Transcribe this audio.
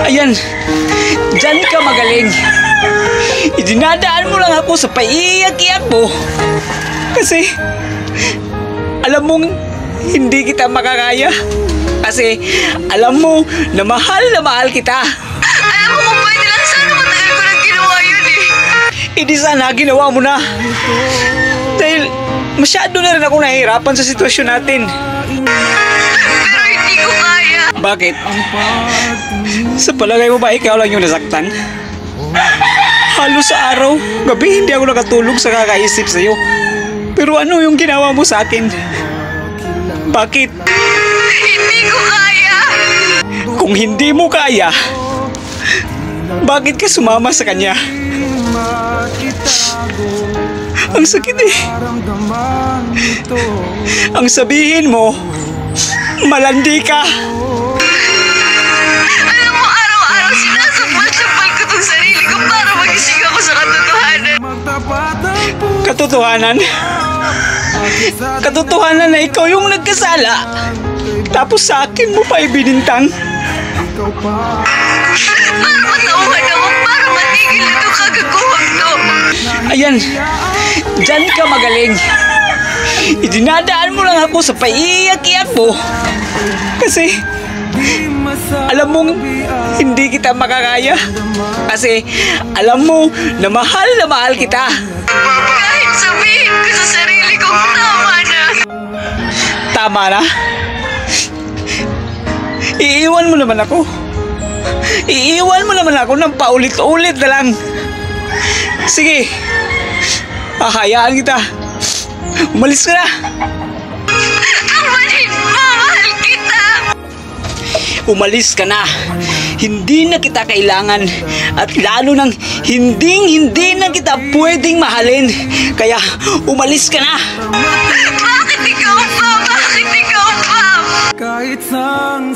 Ayan, dyan ka magaling. Idinadaan mo lang ako sa paiiyak-iyak mo. Kasi, alam mong hindi kita makakaya. Kasi, alam mo na mahal kita. Alam mo kung pwede lang sana matagal ko nang ginawa yun eh. Hindi sana ginawa mo na. Dahil masyado na rin ako nahihirapan sa sitwasyon natin. Pero hindi ko kaya. Bakit? Sa palagay mo ba ikaw lang yung nasaktan? Halos sa araw, gabi hindi ako nakatulog sa kakaisip sa'yo. Pero ano yung ginawa mo sa akin? Bakit? Hindi ko kaya. Kung hindi mo kaya, bakit ka sumama sa kanya? Ang sakit eh. Ang sabihin mo, malandi ka. Alam mo, araw-araw sinasapal-sapal ko tong sarili ko para magising ako sa katotohanan. Katotohanan? Katotohanan na ikaw yung nagkasala. Tapos sa akin mo pa ibinintang. Para matauhan ako, para matigil na itong kagaguhang to. Ayan, dyan ka magaling. Idinadaan mo lang ako sa paiiyak-iyak mo. Kasi, alam mong hindi kita makakaya. Kasi, alam mo na mahal kita. Kahit sabihin ko sa sarili kong tama na. Tama na? Iiwan mo naman ako. Iiwan mo naman ako ng paulit-ulit na lang. Sige, hahayaan kita. Umalis ka na. Mahal kita. Umalis ka na. Hindi na kita kailangan. At lalo nang hindi na kita pwedeng mahalin. Kaya umalis ka na. Bakit ikaw pa? Bakit ikaw pa? Kahit sang